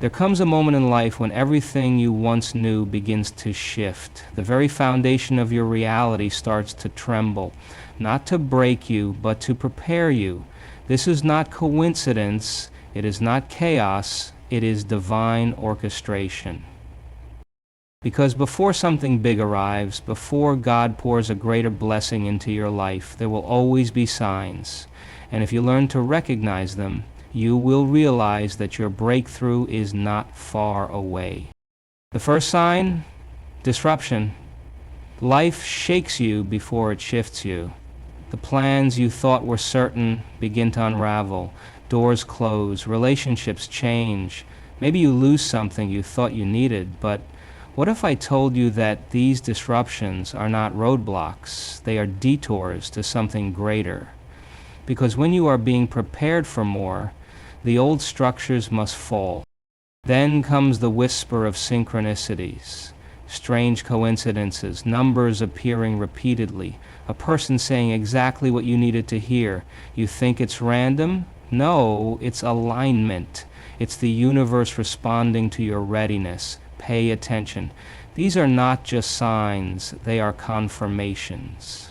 There comes a moment in life when everything you once knew begins to shift. The very foundation of your reality starts to tremble, not to break you, but to prepare you. This is not coincidence, it is not chaos, it is divine orchestration. Because before something big arrives, before God pours a greater blessing into your life, there will always be signs. And if you learn to recognize them, you will realize that your breakthrough is not far away. The first sign? Disruption. Life shakes you before it shifts you. The plans you thought were certain begin to unravel. Doors close, relationships change. Maybe you lose something you thought you needed, but what if I told you that these disruptions are not roadblocks, they are detours to something greater? Because when you are being prepared for more, the old structures must fall. Then comes the whisper of synchronicities, strange coincidences, numbers appearing repeatedly, a person saying exactly what you needed to hear. You think it's random? No, it's alignment. It's the universe responding to your readiness. Pay attention. These are not just signs, they are confirmations.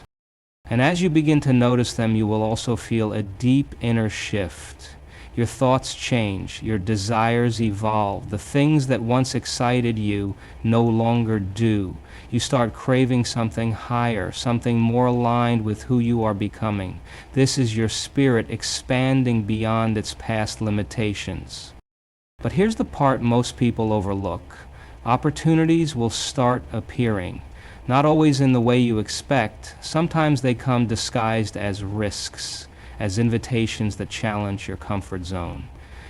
And as you begin to notice them, you will also feel a deep inner shift. Your thoughts change, your desires evolve. The things that once excited you no longer do. You start craving something higher, something more aligned with who you are becoming. This is your spirit expanding beyond its past limitations. But here's the part most people overlook. Opportunities will start appearing, not always in the way you expect. Sometimes they come disguised as risks, as invitations that challenge your comfort zone.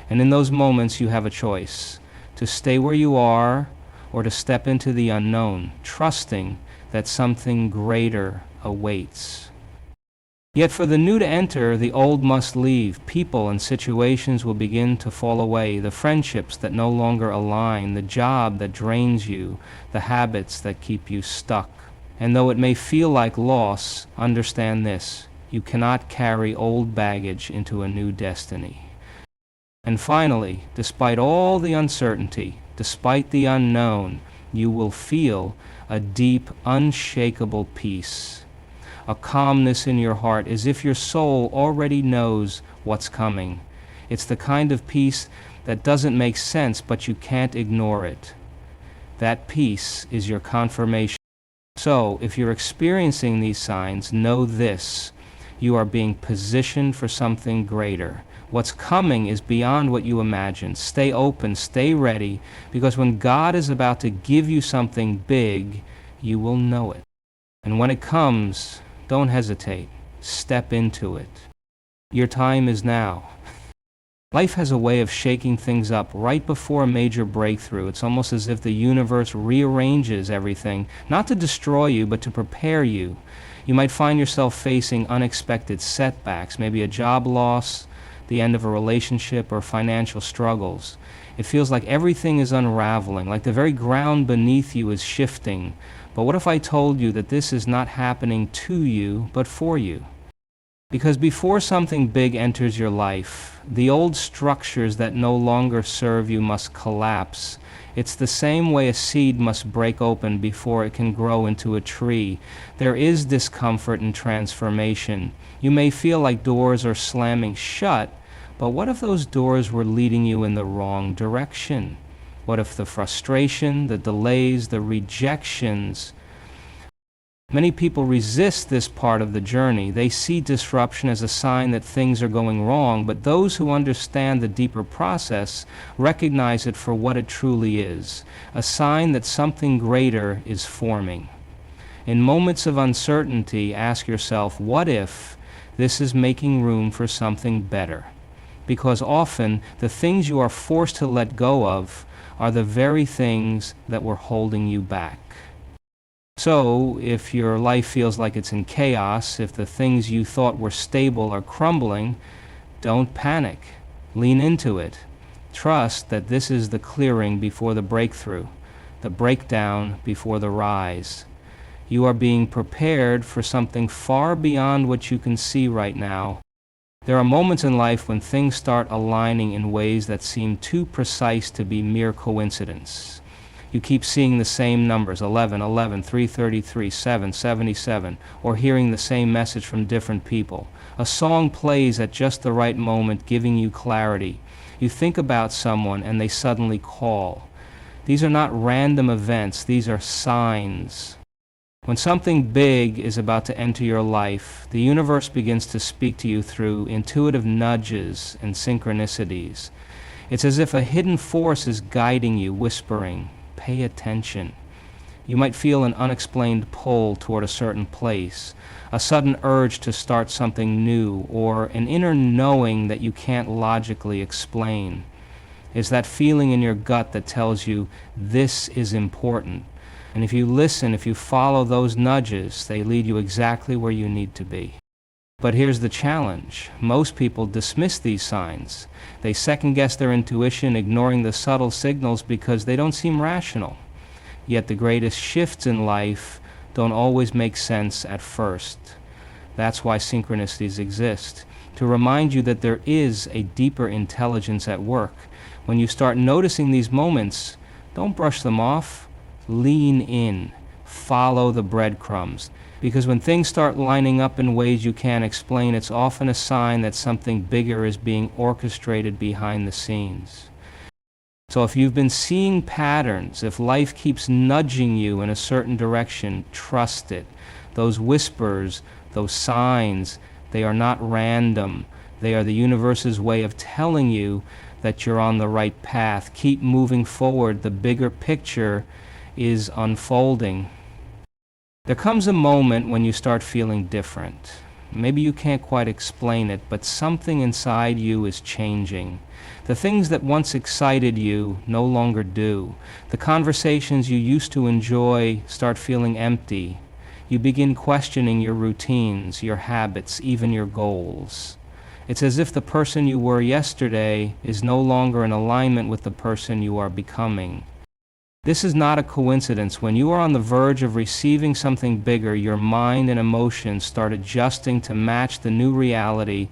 And in those moments you have a choice, to stay where you are or to step into the unknown, trusting that something greater awaits. Yet for the new to enter, the old must leave. People and situations will begin to fall away, the friendships that no longer align, the job that drains you, the habits that keep you stuck. And though it may feel like loss, understand this: you cannot carry old baggage into a new destiny. And finally, despite all the uncertainty, despite the unknown, you will feel a deep, unshakable peace. A calmness in your heart, as if your soul already knows what's coming. It's the kind of peace that doesn't make sense, but you can't ignore it. That peace is your confirmation. So, if you're experiencing these signs, know this: you are being positioned for something greater. What's coming is beyond what you imagined. Stay open, stay ready, because when God is about to give you something big, you will know it. And when it comes, don't hesitate. Step into it. Your time is now. Life has a way of shaking things up right before a major breakthrough. It's almost as if the universe rearranges everything, not to destroy you, but to prepare you. You might find yourself facing unexpected setbacks, maybe a job loss, the end of a relationship, or financial struggles. It feels like everything is unraveling, like the very ground beneath you is shifting. But what if I told you that this is not happening to you, but for you? Because before something big enters your life, the old structures that no longer serve you must collapse. It's the same way a seed must break open before it can grow into a tree. There is discomfort and transformation. You may feel like doors are slamming shut, but what if those doors were leading you in the wrong direction? What if the frustration, the delays, the rejections? Many people resist this part of the journey. They see disruption as a sign that things are going wrong, but those who understand the deeper process recognize it for what it truly is, a sign that something greater is forming. In moments of uncertainty, ask yourself, what if this is making room for something better? Because often the things you are forced to let go of are the very things that were holding you back. So, if your life feels like it's in chaos, if the things you thought were stable are crumbling, don't panic. Lean into it. Trust that this is the clearing before the breakthrough, the breakdown before the rise. You are being prepared for something far beyond what you can see right now. There are moments in life when things start aligning in ways that seem too precise to be mere coincidence. You keep seeing the same numbers, 11, 11, 333, 7, 77, or hearing the same message from different people. A song plays at just the right moment, giving you clarity. You think about someone and they suddenly call. These are not random events, these are signs. When something big is about to enter your life, the universe begins to speak to you through intuitive nudges and synchronicities. It's as if a hidden force is guiding you, whispering, "Pay attention." You might feel an unexplained pull toward a certain place, a sudden urge to start something new, or an inner knowing that you can't logically explain. It's that feeling in your gut that tells you this is important. And if you listen, if you follow those nudges, they lead you exactly where you need to be. But here's the challenge. Most people dismiss these signs. They second-guess their intuition, ignoring the subtle signals because they don't seem rational. Yet the greatest shifts in life don't always make sense at first. That's why synchronicities exist, to remind you that there is a deeper intelligence at work. When you start noticing these moments, don't brush them off. Lean in, follow the breadcrumbs, because when things start lining up in ways you can't explain, it's often a sign that something bigger is being orchestrated behind the scenes. So if you've been seeing patterns, if life keeps nudging you in a certain direction, trust it. Those whispers, those signs, they are not random. They are the universe's way of telling you that you're on the right path. Keep moving forward. The bigger picture is unfolding. There comes a moment when you start feeling different. Maybe you can't quite explain it, but something inside you is changing. The things that once excited you no longer do. The conversations you used to enjoy start feeling empty. You begin questioning your routines, your habits, even your goals. It's as if the person you were yesterday is no longer in alignment with the person you are becoming. This is not a coincidence. When you are on the verge of receiving something bigger, your mind and emotions start adjusting to match the new reality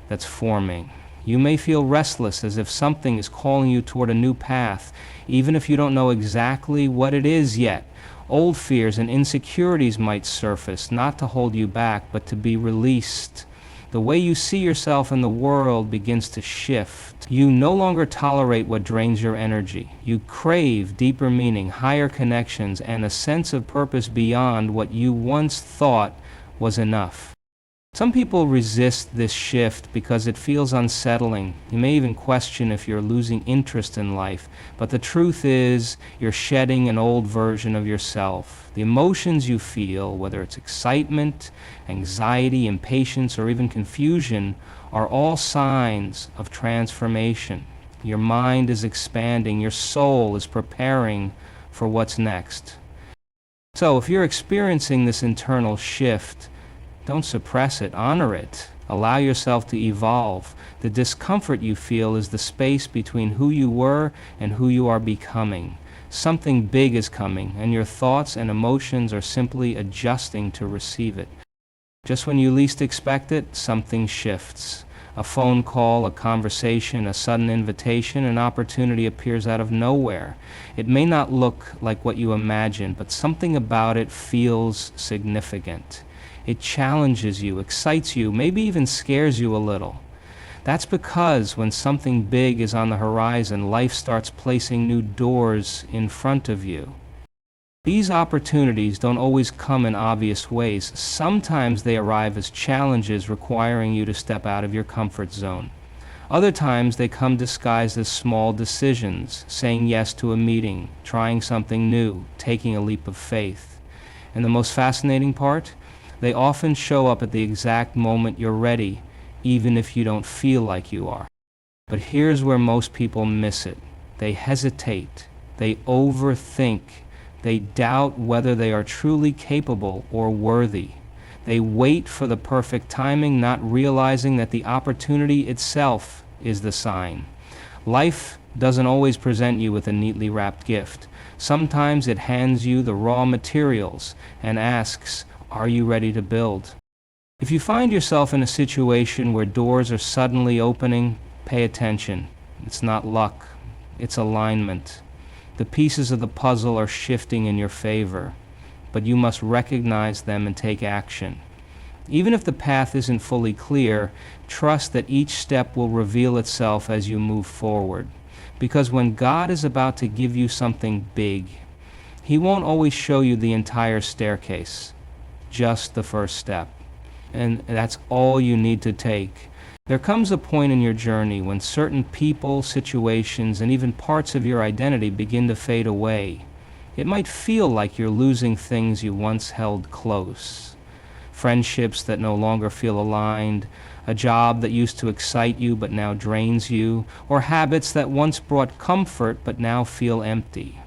that's forming. You may feel restless, as if something is calling you toward a new path, even if you don't know exactly what it is yet. Old fears and insecurities might surface, not to hold you back, but to be released. The way you see yourself in the world begins to shift. You no longer tolerate what drains your energy. You crave deeper meaning, higher connections, and a sense of purpose beyond what you once thought was enough. Some people resist this shift because it feels unsettling. You may even question if you're losing interest in life, but the truth is you're shedding an old version of yourself. The emotions you feel, whether it's excitement, anxiety, impatience, or even confusion, are all signs of transformation. Your mind is expanding, your soul is preparing for what's next. So if you're experiencing this internal shift, don't suppress it, honor it. Allow yourself to evolve. The discomfort you feel is the space between who you were and who you are becoming. Something big is coming, and your thoughts and emotions are simply adjusting to receive it. Just when you least expect it, something shifts. A phone call, a conversation, a sudden invitation, an opportunity appears out of nowhere. It may not look like what you imagined, but something about it feels significant. It challenges you, excites you, maybe even scares you a little. That's because when something big is on the horizon, life starts placing new doors in front of you. These opportunities don't always come in obvious ways. Sometimes they arrive as challenges requiring you to step out of your comfort zone. Other times they come disguised as small decisions, saying yes to a meeting, trying something new, taking a leap of faith. And the most fascinating part? They often show up at the exact moment you're ready, even if you don't feel like you are. But here's where most people miss it. They hesitate. They overthink. They doubt whether they are truly capable or worthy. They wait for the perfect timing, not realizing that the opportunity itself is the sign. Life doesn't always present you with a neatly wrapped gift. Sometimes it hands you the raw materials and asks, "Are you ready to build?" If you find yourself in a situation where doors are suddenly opening, pay attention. It's not luck, it's alignment. The pieces of the puzzle are shifting in your favor, but you must recognize them and take action. Even if the path isn't fully clear, trust that each step will reveal itself as you move forward. Because when God is about to give you something big, He won't always show you the entire staircase, just the first step. And that's all you need to take. There comes a point in your journey when certain people, situations, and even parts of your identity begin to fade away. It might feel like you're losing things you once held close. Friendships that no longer feel aligned, a job that used to excite you but now drains you, or habits that once brought comfort but now feel empty.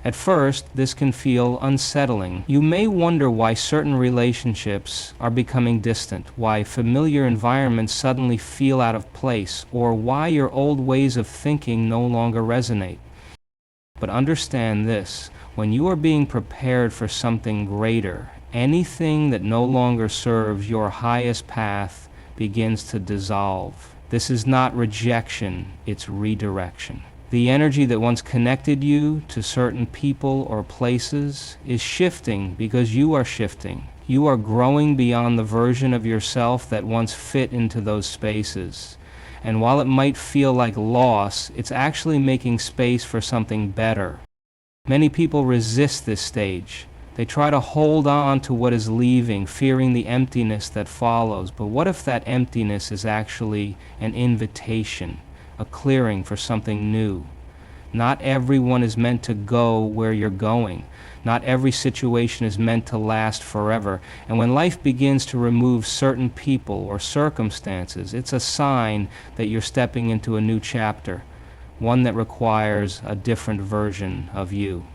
At first, this can feel unsettling. You may wonder why certain relationships are becoming distant, why familiar environments suddenly feel out of place, or why your old ways of thinking no longer resonate. But understand this, when you are being prepared for something greater, anything that no longer serves your highest path begins to dissolve. This is not rejection, it's redirection. The energy that once connected you to certain people or places is shifting because you are shifting. You are growing beyond the version of yourself that once fit into those spaces. And while it might feel like loss, it's actually making space for something better. Many people resist this stage. They try to hold on to what is leaving, fearing the emptiness that follows. But what if that emptiness is actually an invitation? A clearing for something new. Not everyone is meant to go where you're going. Not every situation is meant to last forever. And when life begins to remove certain people or circumstances, it's a sign that you're stepping into a new chapter, one that requires a different version of you.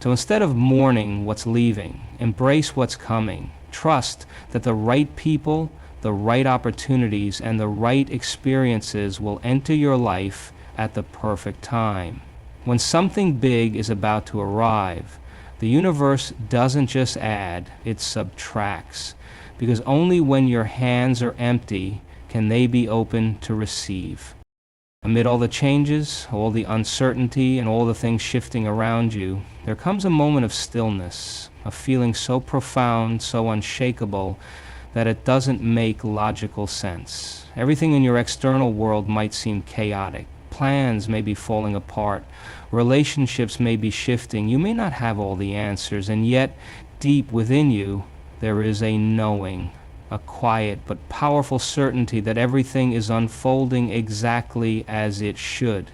So instead of mourning what's leaving, embrace what's coming. Trust that the right people, the right opportunities, and the right experiences will enter your life at the perfect time. When something big is about to arrive, the universe doesn't just add, it subtracts. Because only when your hands are empty can they be open to receive. Amid all the changes, all the uncertainty, and all the things shifting around you, there comes a moment of stillness, a feeling so profound, so unshakable, that it doesn't make logical sense. Everything in your external world might seem chaotic. Plans may be falling apart. Relationships may be shifting. You may not have all the answers, and yet, deep within you, there is a knowing, a quiet but powerful certainty that everything is unfolding exactly as it should.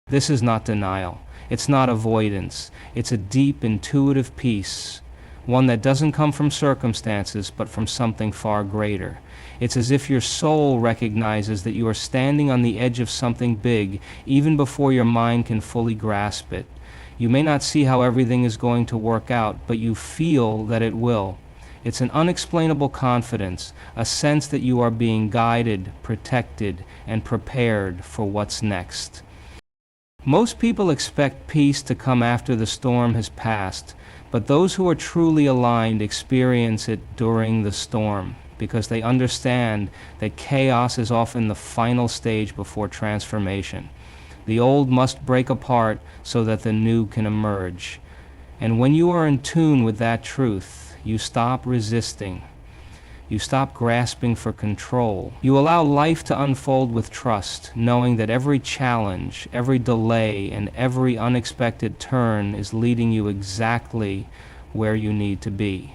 This is not denial. It's not avoidance. It's a deep, intuitive peace. One that doesn't come from circumstances, but from something far greater. It's as if your soul recognizes that you are standing on the edge of something big, even before your mind can fully grasp it. You may not see how everything is going to work out, but you feel that it will. It's an unexplainable confidence, a sense that you are being guided, protected, and prepared for what's next. Most people expect peace to come after the storm has passed, but those who are truly aligned experience it during the storm, because they understand that chaos is often the final stage before transformation. The old must break apart so that the new can emerge. And when you are in tune with that truth, you stop resisting. You stop grasping for control. You allow life to unfold with trust, knowing that every challenge, every delay, and every unexpected turn is leading you exactly where you need to be.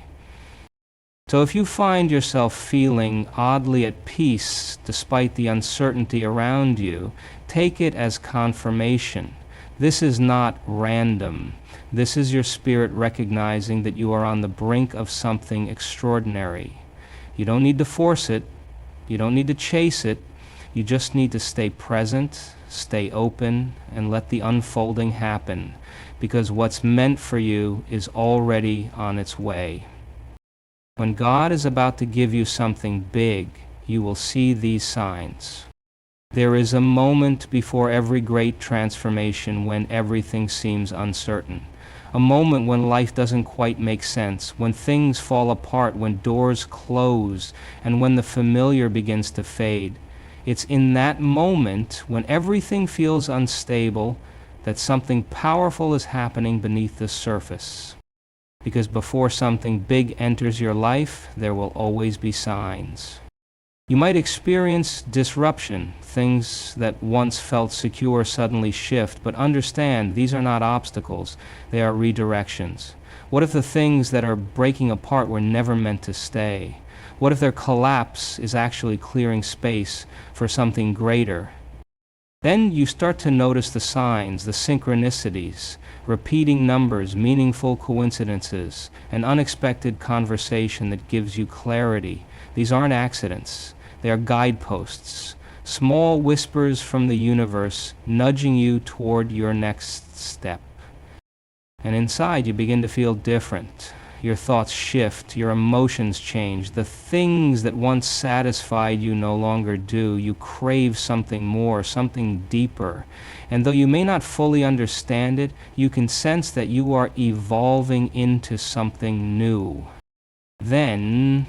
So if you find yourself feeling oddly at peace despite the uncertainty around you, take it as confirmation. This is not random. This is your spirit recognizing that you are on the brink of something extraordinary. You don't need to force it. You don't need to chase it. You just need to stay present, stay open, and let the unfolding happen, because what's meant for you is already on its way. When God is about to give you something big, you will see these signs. There is a moment before every great transformation when everything seems uncertain. A moment when life doesn't quite make sense, when things fall apart, when doors close, and when the familiar begins to fade. It's in that moment, when everything feels unstable, that something powerful is happening beneath the surface. Because before something big enters your life, there will always be signs. You might experience disruption. Things that once felt secure suddenly shift, but understand these are not obstacles, they are redirections. What if the things that are breaking apart were never meant to stay? What if their collapse is actually clearing space for something greater? Then you start to notice the signs, the synchronicities, repeating numbers, meaningful coincidences, an unexpected conversation that gives you clarity. These aren't accidents. They are guideposts, small whispers from the universe nudging you toward your next step. And inside you begin to feel different. Your thoughts shift, your emotions change. The things that once satisfied you no longer do. You crave something more, something deeper. And though you may not fully understand it, you can sense that you are evolving into something new. Then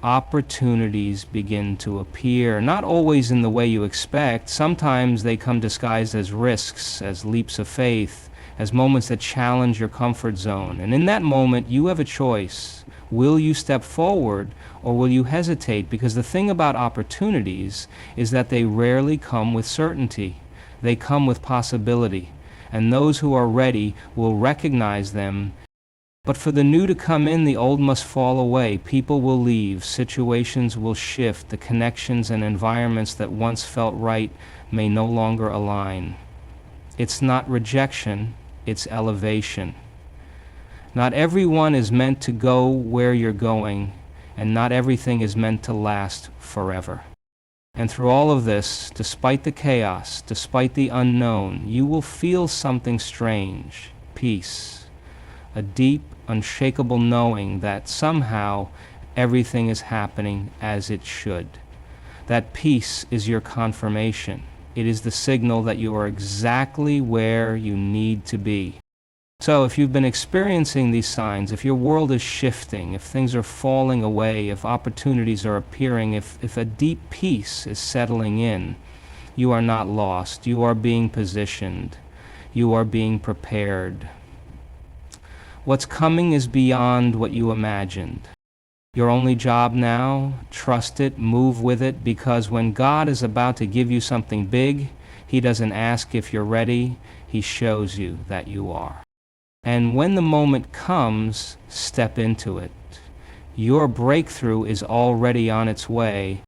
opportunities begin to appear, not always in the way you expect. Sometimes they come disguised as risks, as leaps of faith, as moments that challenge your comfort zone. And in that moment, you have a choice. Will you step forward or will you hesitate? Because the thing about opportunities is that they rarely come with certainty. They come with possibility. And those who are ready will recognize them. But for the new to come in, the old must fall away. People will leave, situations will shift, the connections and environments that once felt right may no longer align. It's not rejection, it's elevation. Not everyone is meant to go where you're going, and not everything is meant to last forever. And through all of this, despite the chaos, despite the unknown, you will feel something strange, peace. A deep, unshakable knowing that somehow everything is happening as it should. That peace is your confirmation. It is the signal that you are exactly where you need to be. So if you've been experiencing these signs, if your world is shifting, if things are falling away, if opportunities are appearing, if a deep peace is settling in, you are not lost. You are being positioned. You are being prepared. What's coming is beyond what you imagined. Your only job now, trust it, move with it, because when God is about to give you something big, He doesn't ask if you're ready, He shows you that you are. And when the moment comes, step into it. Your breakthrough is already on its way.